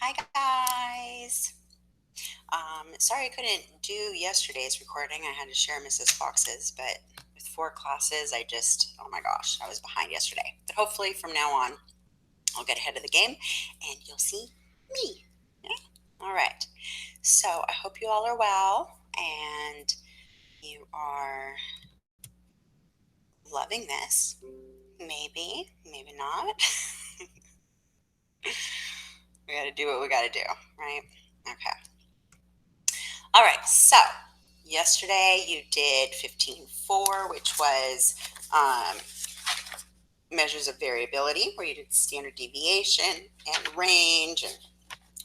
Hi guys. Sorry I couldn't do yesterday's recording. I had to share Mrs. Fox's, but with 4 classes, oh my gosh, I was behind yesterday. But hopefully from now on, I'll get ahead of the game and you'll see me. Yeah? All right. So I hope you all are well and you are loving this. Maybe, maybe not. We got to do what we got to do, right? Okay. All right, so yesterday you did 15.4, which was um, measures of variability, where you did standard deviation and range and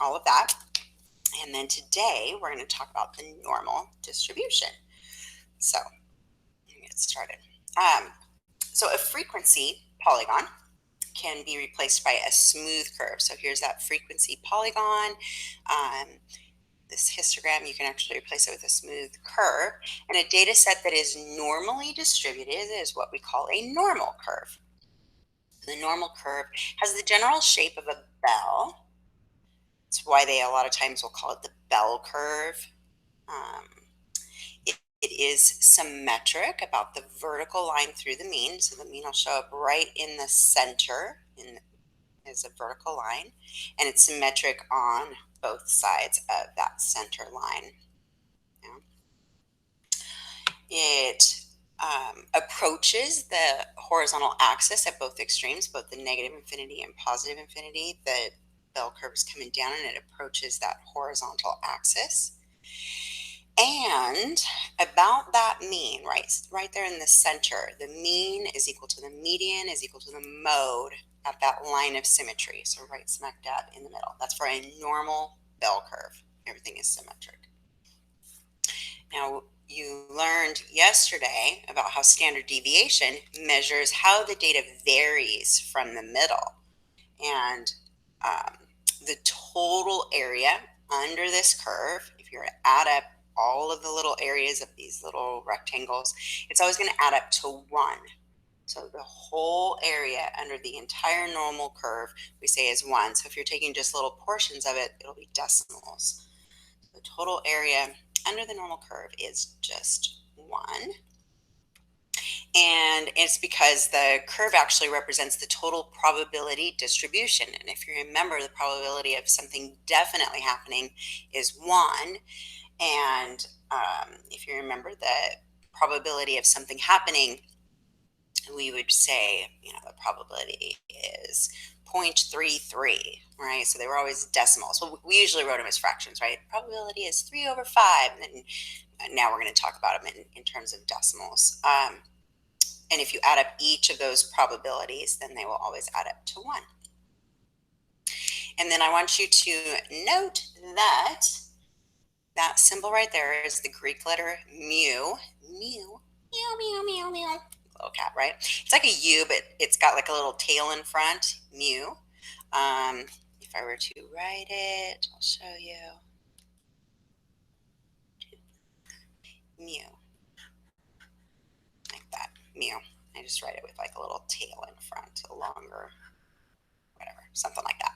all of that. And then today we're going to talk about the normal distribution. So let me get started. So a frequency polygon can be replaced by a smooth curve. So here's that frequency polygon. This histogram, you can actually replace it with a smooth curve. And a data set that is normally distributed is what we call a normal curve. The normal curve has the general shape of a bell. That's why they a lot of times will call it the bell curve. Um, it is symmetric about the vertical line through the mean. So the mean will show up right in the center as a vertical line. And it's symmetric on both sides of that center line. It approaches the horizontal axis at both extremes, both the negative infinity and positive infinity. The bell curve is coming down and it approaches that horizontal axis. And about that mean, right there in the center, the mean is equal to the median is equal to the mode at that line of symmetry. So right smack dab in the middle. That's for a normal bell curve. Everything is symmetric. Now, you learned yesterday about how standard deviation measures how the data varies from the middle. And the total area under this curve, if you were to add up all of the little areas of these little rectangles, it's always going to add up to 1. So the whole area under the entire normal curve, we say is 1. So if you're taking just little portions of it, it'll be decimals. The total area under the normal curve is just 1. And it's because the curve actually represents the total probability distribution. And if you remember, the probability of something definitely happening is 1. And if you remember the probability of something happening, we would say, the probability is 0.33, right? So they were always decimals. Well, we usually wrote them as fractions, right? Probability is 3/5. And then now we're going to talk about them in terms of decimals. And if you add up each of those probabilities, then they will always add up to 1. And then I want you to note that that symbol right there is the Greek letter mu. Mew, meow, meow, meow, meow. Little cat, right? It's like a U, but it's got like a little tail in front, mu. If I were to write it, I'll show you. Mu. Like that, mu. I just write it with like a little tail in front, a longer, whatever, something like that.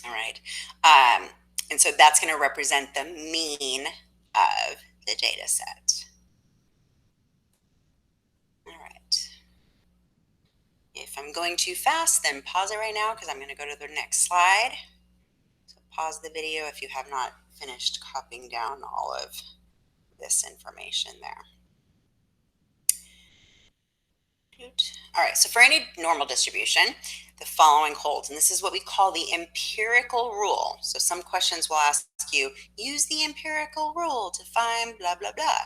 All right. And so that's going to represent the mean of the data set. All right. If I'm going too fast, then pause it right now because I'm going to go to the next slide. So pause the video if you have not finished copying down all of this information there. All right, so for any normal distribution, the following holds, and this is what we call the empirical rule. So some questions will ask you, use the empirical rule to find blah, blah, blah.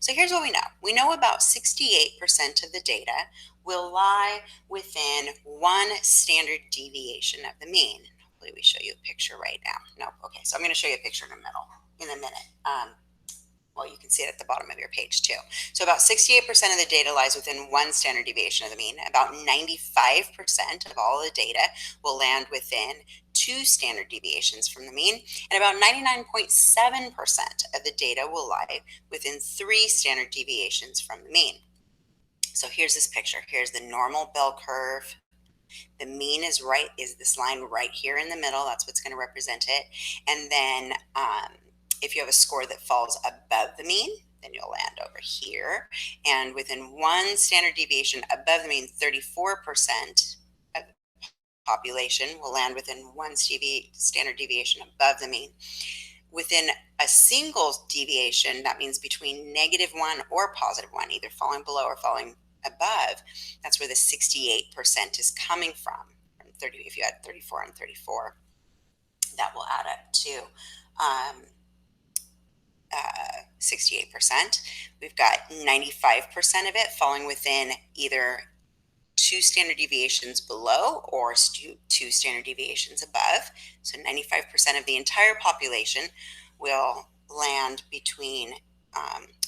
So here's what we know. We know about 68% of the data will lie within 1 standard deviation of the mean. Hopefully we show you a picture right now. No, okay, so I'm going to show you a picture in a minute. Well, you can see it at the bottom of your page too. So about 68% of the data lies within 1 standard deviation of the mean. About 95% of all the data will land within 2 standard deviations from the mean. And about 99.7% of the data will lie within 3 standard deviations from the mean. So here's this picture. Here's the normal bell curve. The mean is this line right here in the middle. That's what's going to represent it. And then if you have a score that falls above the mean, then you'll land over here. And within 1 standard deviation above the mean, 34% of the population will land within 1 standard deviation above the mean. Within a single deviation, that means between -1 or +1, either falling below or falling above, that's where the 68% is coming from. 30, if you add 34 and 34, that will add up to 68%. We've got 95% of it falling within either 2 standard deviations below or 2 standard deviations above. So 95% of the entire population will land between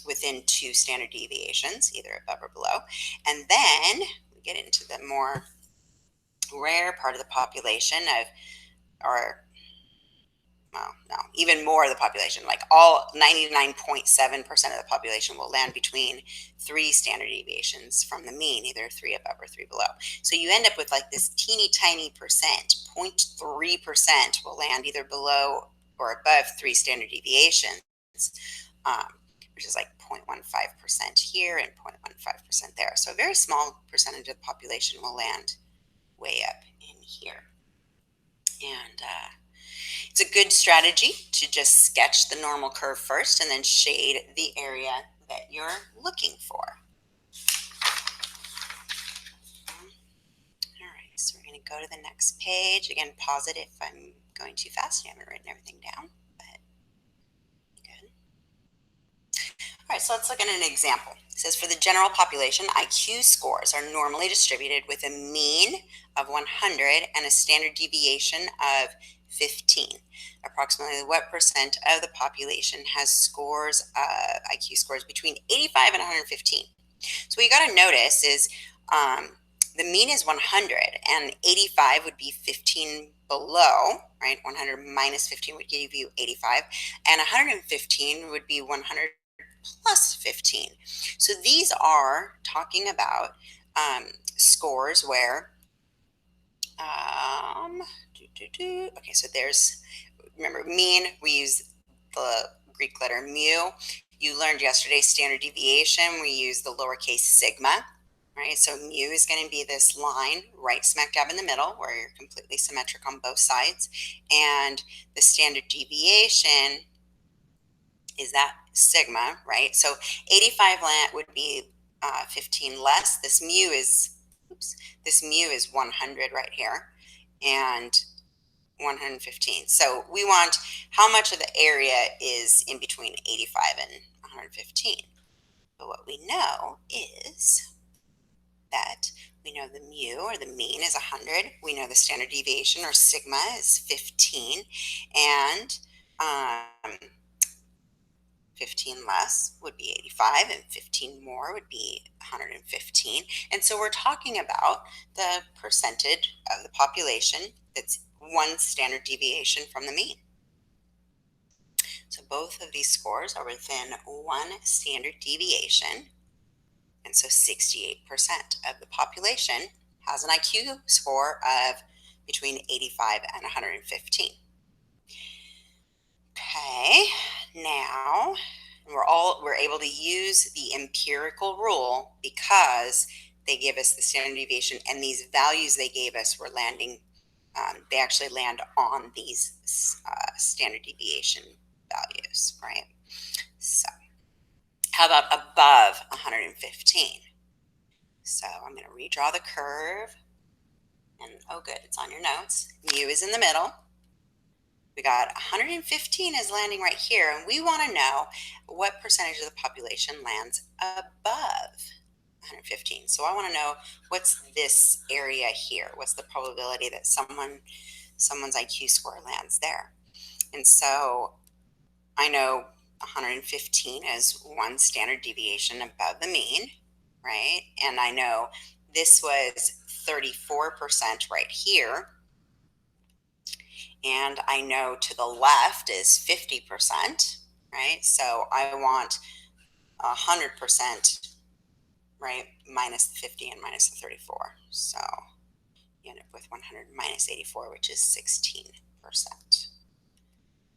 within 2 standard deviations, either above or below. And then we get into the more rare part of the population no, even more of the population, like all 99.7% of the population will land between 3 standard deviations from the mean, either 3 above or 3 below. So you end up with like this teeny tiny percent, 0.3% will land either below or above 3 standard deviations, which is like 0.15% here and 0.15% there. So a very small percentage of the population will land way up in here. And it's a good strategy to just sketch the normal curve first and then shade the area that you're looking for. All right, so we're going to go to the next page. Again, pause it if I'm going too fast. I haven't written everything down, but good. All right, so let's look at an example. It says for the general population, IQ scores are normally distributed with a mean of 100 and a standard deviation of 15. Approximately what percent of the population has scores, IQ scores between 85 and 115? So what you got to notice is the mean is 100 and 85 would be 15 below, right? 100 minus 15 would give you 85, and 115 would be 100 plus 15. So these are talking about scores where okay, so there's, remember mean, we use the Greek letter mu. You learned yesterday standard deviation, we use the lowercase sigma, right? So mu is going to be this line right smack dab in the middle where you're completely symmetric on both sides, and the standard deviation is that sigma, right? So 85 would be 15 less. This mu is 100 right here, and 115. So we want how much of the area is in between 85 and 115. But what we know is that we know the mu, or the mean, is 100. We know the standard deviation, or sigma, is 15. And 15 less would be 85, and 15 more would be 115. And so we're talking about the percentage of the population that's 1 standard deviation from the mean. So both of these scores are within 1 standard deviation. And so 68% of the population has an IQ score of between 85 and 115. Okay, now we're able to use the empirical rule because they give us the standard deviation, and these values they gave us were landing, they actually land on these standard deviation values, right? So how about above 115? So I'm going to redraw the curve, and oh good, it's on your notes. Mu is in the middle. We got 115 is landing right here, and we want to know what percentage of the population lands above 115. So I want to know, what's this area here? What's the probability that someone's IQ score lands there? And so I know 115 is 1 standard deviation above the mean, right? And I know this was 34% right here. And I know to the left is 50%, right? So I want 100%, right, minus the 50 and minus the 34. So you end up with 100 minus 84, which is 16%.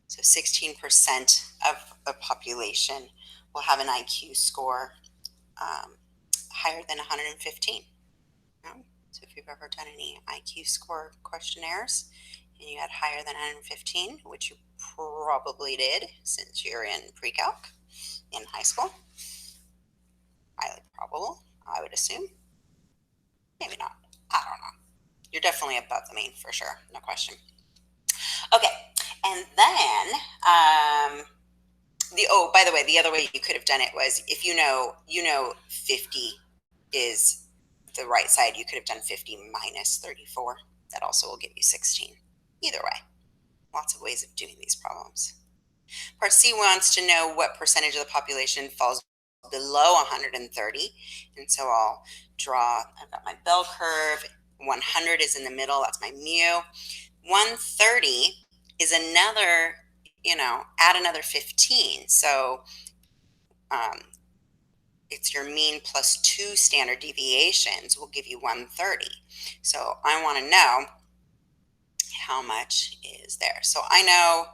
So 16% of the population will have an IQ score higher than 115. So if you've ever done any IQ score questionnaires and you had higher than 115, which you probably did since you're in pre-calc in high school, highly probable, I would assume. Maybe not. I don't know. You're definitely above the mean for sure, no question. Okay, and then by the way, the other way you could have done it was if you know 50 is the right side, you could have done 50 minus 34. That also will give you 16. Either way, lots of ways of doing these problems. Part C wants to know what percentage of the population falls below 130. And so I'll draw, I've got my bell curve. 100 is in the middle, that's my mu. 130 is another, add another 15. So it's your mean plus 2 standard deviations will give you 130. So I want to know how much is there. So I know,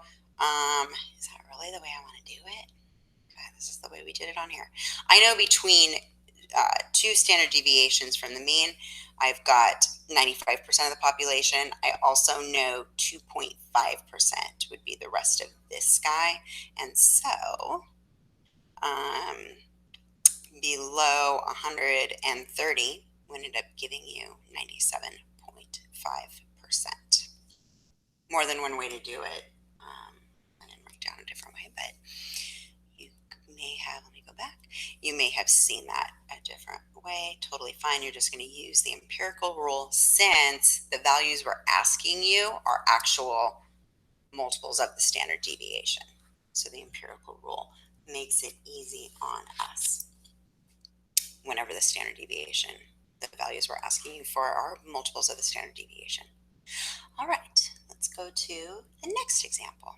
is that really the way I want to do it? God, this is the way we did it on here. I know between 2 standard deviations from the mean, I've got 95% of the population. I also know 2.5% would be the rest of this guy. And so below 130 would end up giving you 97.5%. More than one way to do it. I didn't write down a different way, but you may have, let me go back, you may have seen that a different way. Totally fine. You're just going to use the empirical rule since the values we're asking you are actual multiples of the standard deviation. So the empirical rule makes it easy on us. Whenever the standard deviation, the values we're asking you for are multiples of the standard deviation. All right, let's go to the next example.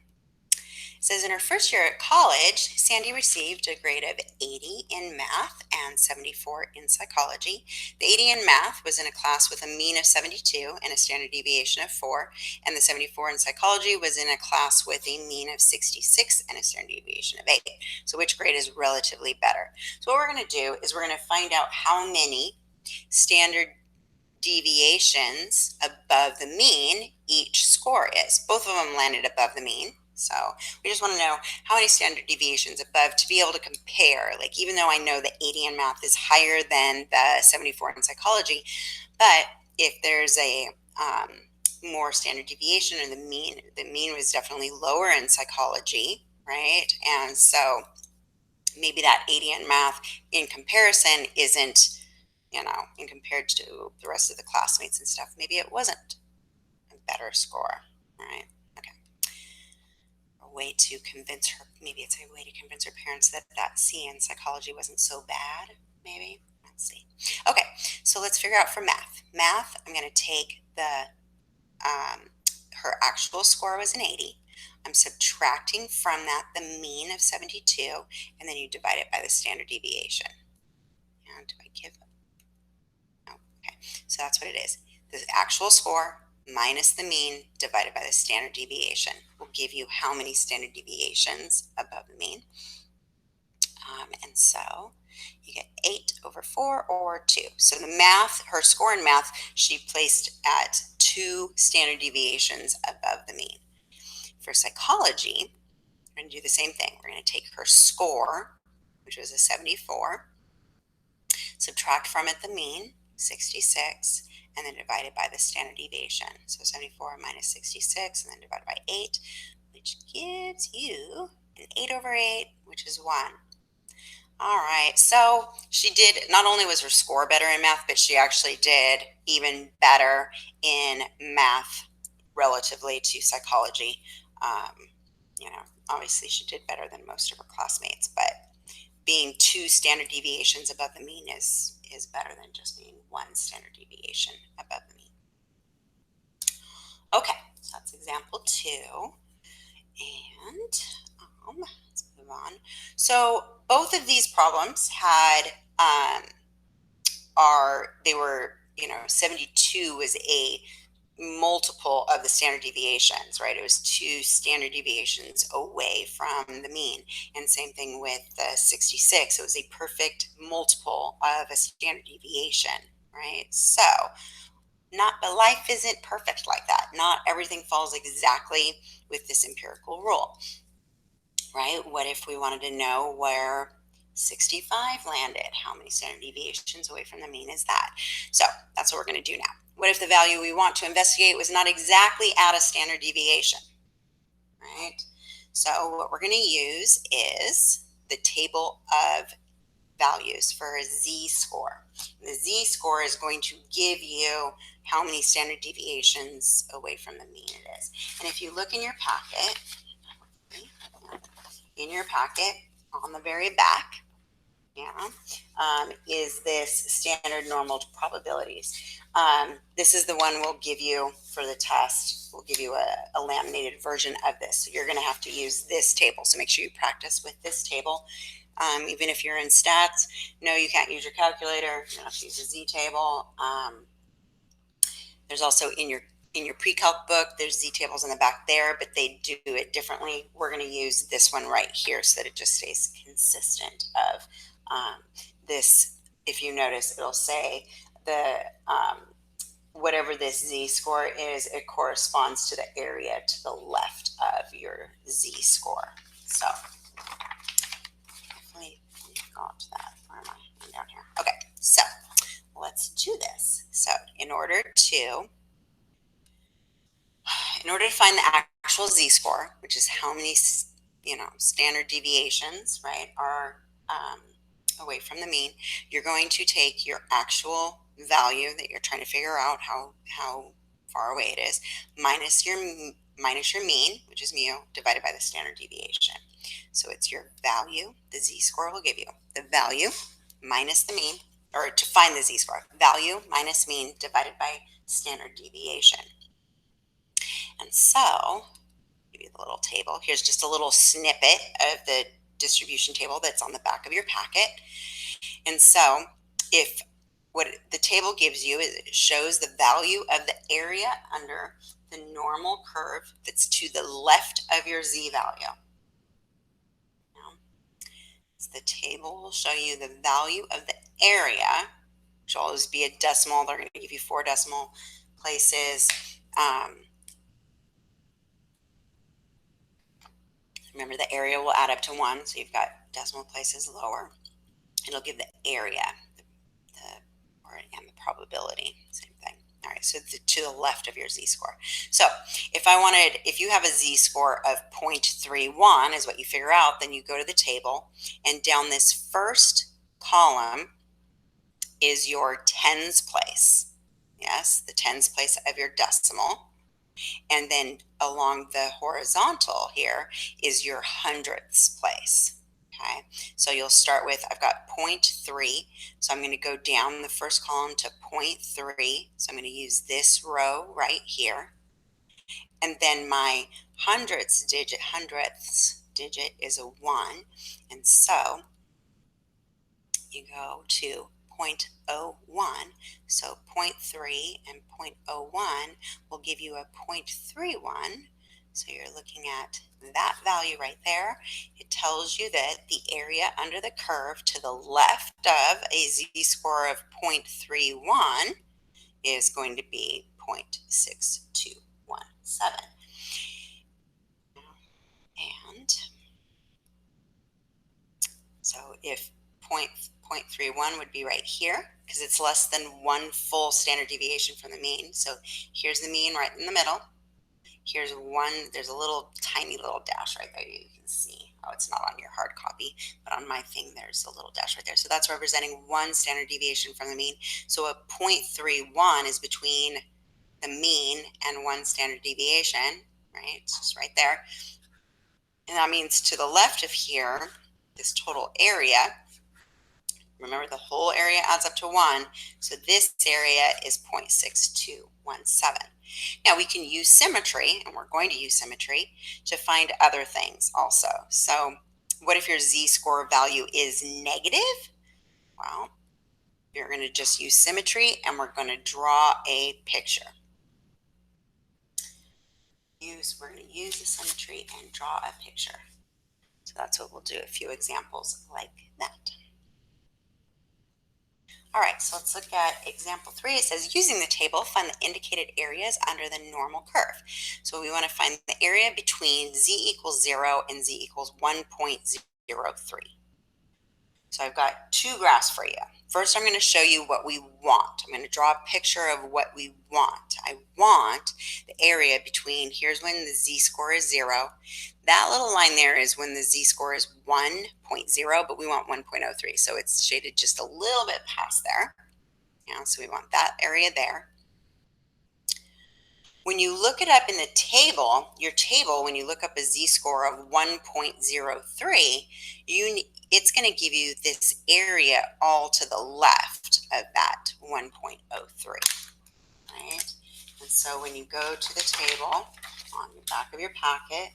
It says in her first year at college, Sandy received a grade of 80 in math and 74 in psychology. The 80 in math was in a class with a mean of 72 and a standard deviation of 4, and the 74 in psychology was in a class with a mean of 66 and a standard deviation of 8. So which grade is relatively better? So what we're going to do is we're going to find out how many standard deviations above the mean each score is. Both of them landed above the mean. So we just want to know how many standard deviations above to be able to compare. Like even though I know the 80 in math is higher than the 74 in psychology, but if there's a more standard deviation in the mean was definitely lower in psychology, right? And so maybe that 80 in math in comparison isn't, in compared to the rest of the classmates and stuff, maybe it wasn't a better score, right? Way to convince her, maybe it's a way to convince her parents that C in psychology wasn't so bad, maybe. Let's see. Okay, so let's figure out for math. Math, I'm going to take her actual score was an 80. I'm subtracting from that the mean of 72, and then you divide it by the standard deviation. And do I give? No. Okay, so that's what it is. The actual score minus the mean divided by the standard deviation will give you how many standard deviations above the mean. And so you get 8 over 4 or 2. So the math, her score in math, she placed at 2 standard deviations above the mean. For psychology, we're going to do the same thing. We're going to take her score, which was a 74, subtract from it the mean, 66, and then divide it by the standard deviation. So 74 minus 66, and then divided by 8, which gives you an 8 over 8, which is 1. All right, so she did, not only was her score better in math, but she actually did even better in math relatively to psychology. Obviously she did better than most of her classmates, but being 2 standard deviations above the mean is better than just being 1 standard deviation above the mean. Okay, so that's example 2. And let's move on. So both of these problems had, they were, 72 2 was a multiple of the standard deviations, right? It was 2 standard deviations away from the mean. And same thing with the 66. It was a perfect multiple of a standard deviation, right? So but life isn't perfect like that. Not everything falls exactly with this empirical rule, right? What if we wanted to know where 65 landed? How many standard deviations away from the mean is that? So that's what we're going to do now. What if the value we want to investigate was not exactly at a standard deviation, right? So what we're going to use is the table of values for a z-score. The z-score is going to give you how many standard deviations away from the mean it is. And if you look in your packet, on the very back, is this standard normal probabilities. This is the one we'll give you for the test. We'll give you a laminated version of this. So you're going to have to use this table. So make sure you practice with this table. Even if you're in stats, no, you can't use your calculator. You're going to have to use a z-table. There's also in your Precalc book, there's z-tables in the back there, but they do it differently. We're going to use this one right here so that it just stays consistent of this. If you notice, it'll say the whatever this z-score is, it corresponds to the area to the left of your z-score. So hopefully you got that. Where am I? I'm down here. Okay, so let's do this. So in order to find the actual z-score, which is how many standard deviations, right, are away from the mean, you're going to take your actual value that you're trying to figure out how far away it is, minus your mean, which is mu, divided by the standard deviation. So it's your value. The z-score will give you the value minus the mean, or to find the z-score, value minus mean divided by standard deviation. And so, give you the little table. Here's just a little snippet of the distribution table that's on the back of your packet. And so, if what the table gives you is it shows the value of the area under the normal curve that's to the left of your z value. So the table will show you the value of the area, which will always be a decimal. They're going to give you 4 decimal places. Remember, the area will add up to 1, so you've got decimal places lower. It'll give the area and the probability, same thing. All right, so to the left of your z-score. So if you have a z-score of 0.31 is what you figure out, then you go to the table, and down this first column is your tens place. Yes, the tens place of your decimal. And then along the horizontal here is your hundredths place. Okay, so you'll start with, I've got 0.3, so I'm going to go down the first column to 0.3, so I'm going to use this row right here. And then my hundredths digit is a 1, and so you go to 0.01, so 0.3 and 0.01 will give you a 0.31. So you're looking at that value right there. It tells you that the area under the curve to the left of a z-score of 0.31 is going to be 0.6217. And so if 0.31 would be right here, because it's less than 1 full standard deviation from the mean. So here's the mean right in the middle. Here's 1, there's a tiny little dash right there you can see. Oh, it's not on your hard copy, but on my thing there's a little dash right there. So that's representing 1 standard deviation from the mean. So a 0.31 is between the mean and 1 standard deviation, right? It's just right there. And that means to the left of here, this total area, remember the whole area adds up to 1, so this area is 0.6217. Now we can use symmetry, and we're going to use symmetry to find other things also. So what if your z-score value is negative? Well, You're going to just use symmetry, and we're going to draw a picture. We're going to use the symmetry and draw a picture. So that's what we'll do, a few examples like that. All right, so let's look at example 3. It says, using the table, find the indicated areas under the normal curve. So we want to find the area between z equals 0 and z equals 1.03. So I've got 2 graphs for you. First, I'm going to show you what we want. I'm going to draw a picture of what we want. I want the area between, here's when the z-score is 0. That little line there is when the z-score is 1.0, but we want 1.03. So it's shaded just a little bit past there. So we want that area there. When you look it up in the table, your table, when you look up a z-score of 1.03, it's going to give you this area all to the left of that 1.03, right? And so when you go to the table on the back of your packet,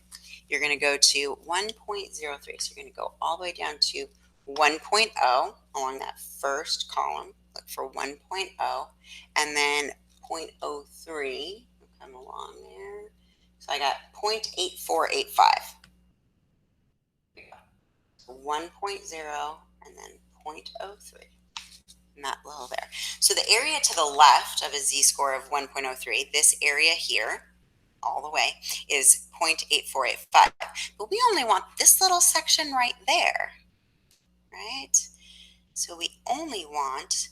you're going to go to 1.03. So you're going to go all the way down to 1.0 along that first column. Look for 1.0, and then 0.03. Come along there. So I got 0.8485. 1.0 and then 0.03. And that little there. So the area to the left of a z-score of 1.03, this area here, all the way, is 0.8485. But we only want this little section right there, right? So we only want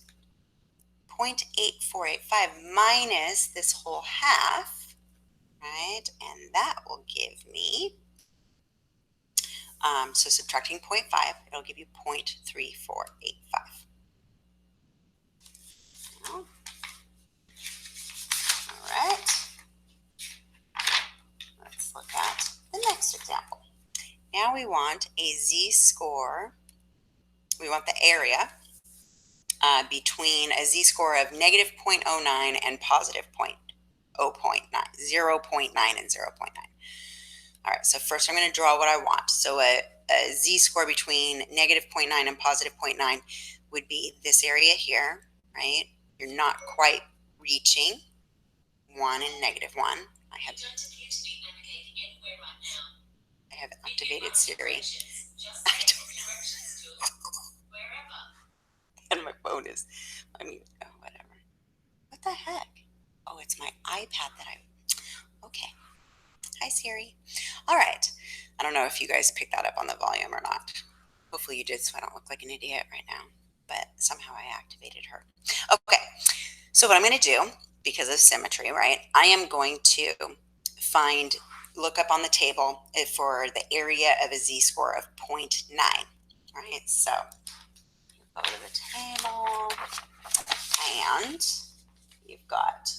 0.8485 minus this whole half, right? And that will give me, so subtracting 0.5, it'll give you 0.3485. All right. Let's look at the next example. Now we want a z-score. We want the area between a z-score of negative 0.09 and positive 0.9, 0.9 and 0.9. All right, so first I'm going to draw what I want. So a z-score between negative 0.9 and positive 0.9 would be this area here, right? You're not quite reaching 1 and negative 1. I have activated Siri. I don't know. And my phone is, whatever. What the heck? Oh, it's my iPad okay. Hi, Siri. All right. I don't know if you guys picked that up on the volume or not. Hopefully you did, so I don't look like an idiot right now. But somehow I activated her. Okay. So what I'm going to do, because of symmetry, right, I am going to look up on the table for the area of a z-score of 0.9. Right, so go to the table, and you've got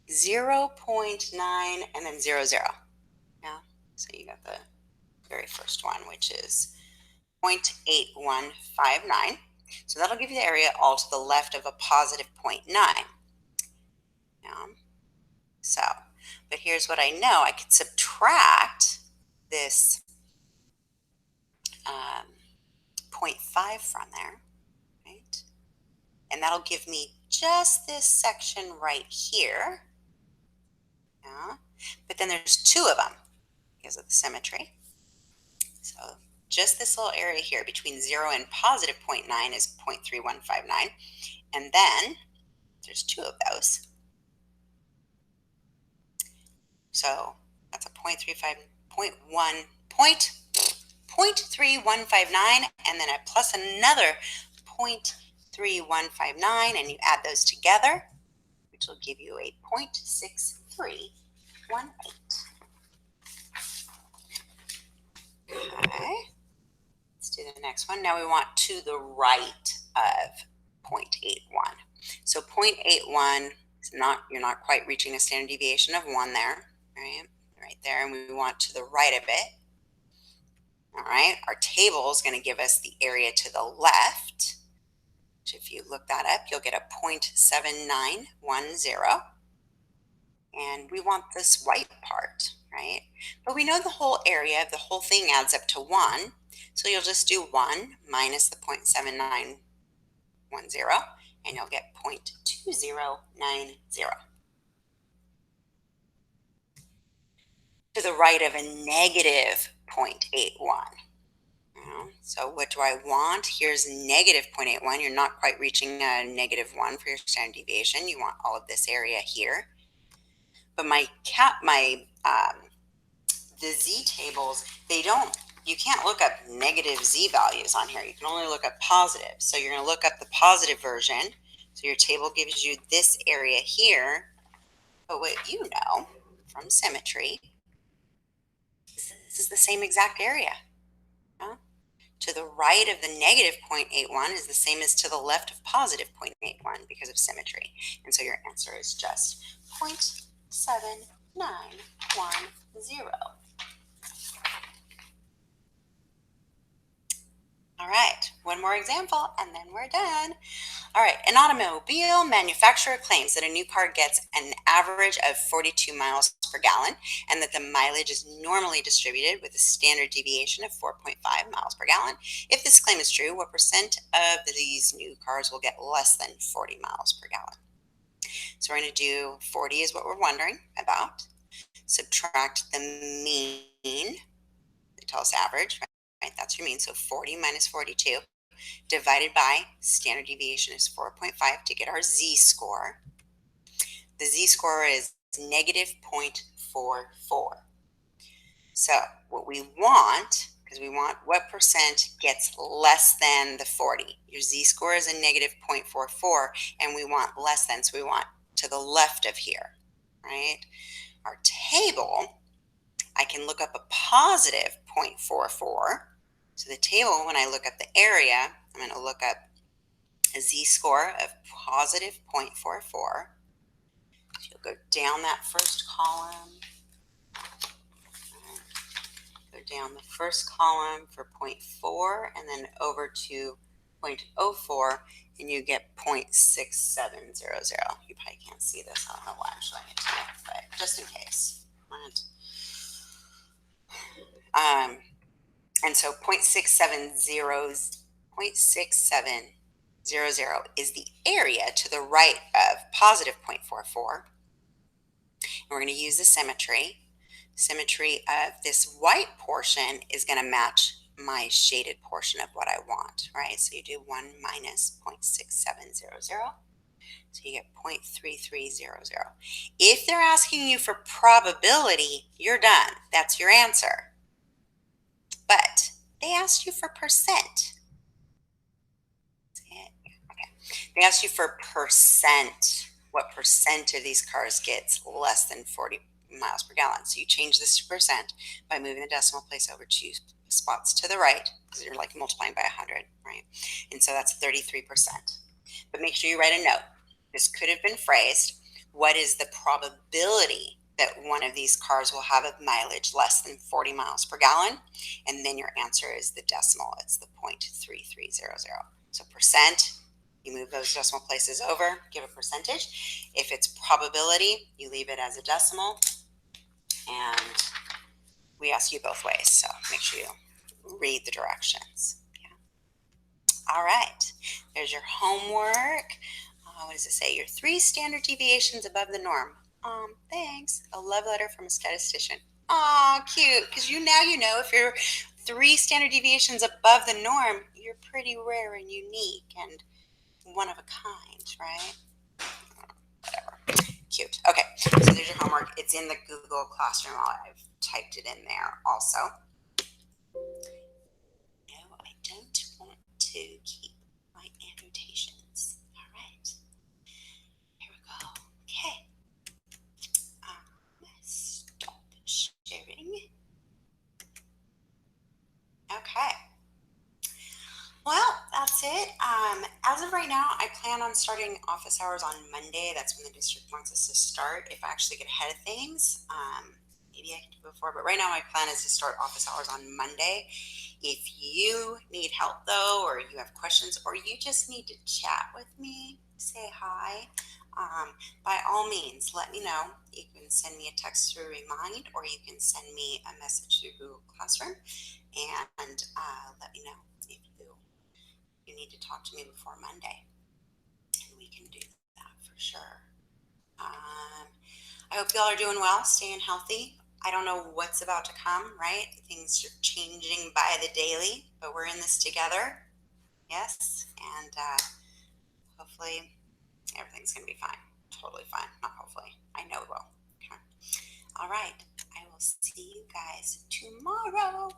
0.9 and then 0, 0. Yeah, so you got the very first one, which is 0.8159. So that'll give you the area all to the left of a positive 0.9. Yeah. So, but here's what I know. I could subtract this 0.5 from there, right? And that'll give me just this section right here. Yeah. But then there's 2 of them because of the symmetry. So just this little area here between 0 and positive 0.9 is 0.3159. And then there's 2 of those. So that's a 0.3159, and then plus another 0.3159, and you add those together, which will give you a 0.6318. Okay, let's do the next one. Now we want to the right of 0.81. So 0.81 is you're not quite reaching a standard deviation of 1 there, right there, and we want to the right of it. All right, our table is going to give us the area to the left, which if you look that up, you'll get a 0.7910. And we want this white part, right? But we know the whole area of the whole thing adds up to 1. So you'll just do 1 minus the 0.7910 and you'll get 0.2090. To the right of a negative 0.81. So what do I want? Here's negative 0.81. You're not quite reaching a -1 for your standard deviation. You want all of this area here. But the z tables, you can't look up negative z values on here. You can only look up positive. So you're going to look up the positive version. So your table gives you this area here. But what you know from symmetry is this is the same exact area. To the right of the negative 0.81 is the same as to the left of positive 0.81 because of symmetry. And so your answer is just 0.7910. All right, one more example and then we're done. All right, an automobile manufacturer claims that a new car gets an average of 42 miles per gallon and that the mileage is normally distributed with a standard deviation of 4.5 miles per gallon. If this claim is true, what percent of these new cars will get less than 40 miles per gallon? So we're going to do 40 is what we're wondering about. Subtract the mean. They tell us average, right? That's your mean. So 40 minus 42. Divided by standard deviation is 4.5 to get our z-score. The z-score is negative 0.44. So what we want, because we want what percent gets less than the 40. Your z-score is a negative 0.44, and we want less than, so we want to the left of here, right? Our table, I can look up a positive 0.44. So the table, when I look up the area, I'm going to look up a z-score of positive 0.44. So you'll go down that first column, go down the first column for 0.4, and then over to 0.04, and you get 0.6700. You probably can't see this. I don't know why I'm showing it to you, but just in case. And so 0.6700 is the area to the right of positive 0.44. And we're going to use the symmetry. Symmetry of this white portion is going to match my shaded portion of what I want, right? So you do 1 minus 0.6700. So you get 0.3300. If they're asking you for probability, you're done. That's your answer. But they asked you for percent. Okay. They asked you for percent. What percent of these cars gets less than 40 miles per gallon? So you change this to percent by moving the decimal place over 2 spots to the right, because you're like multiplying by 100, right? And so that's 33%. But make sure you write a note. This could have been phrased, what is the probability that one of these cars will have a mileage less than 40 miles per gallon? And then your answer is the decimal. It's the 0.3300. So percent, you move those decimal places over, give a percentage. If it's probability, you leave it as a decimal. And we ask you both ways, so make sure you read the directions. Yeah. All right, there's your homework. What does it say? You're 3 standard deviations above the norm. Thanks. A love letter from a statistician. Aw, cute. Because now you know if you're 3 standard deviations above the norm, you're pretty rare and unique and one of a kind, right? Whatever. Cute. Okay, so there's your homework. It's in the Google Classroom. I've typed it in there also. No, I don't want to keep my annotations. All right. Here we go. Okay. Stop sharing. Okay. Well, that's it. As of right now, I plan on starting office hours on Monday. That's when the district wants us to start. If I actually get ahead of things, maybe I can do it before. But right now, my plan is to start office hours on Monday. If you need help, though, or you have questions, or you just need to chat with me, say hi, by all means, let me know. You can send me a text through Remind, or you can send me a message through Google Classroom, and let me know if you need to talk to me before Monday. sure. I hope y'all are doing well, staying healthy. I don't know what's about to come, right? Things are changing by the daily, but we're in this together. Yes. And hopefully everything's going to be fine. Totally fine. Not hopefully. I know it will. Okay. All right. I will see you guys tomorrow.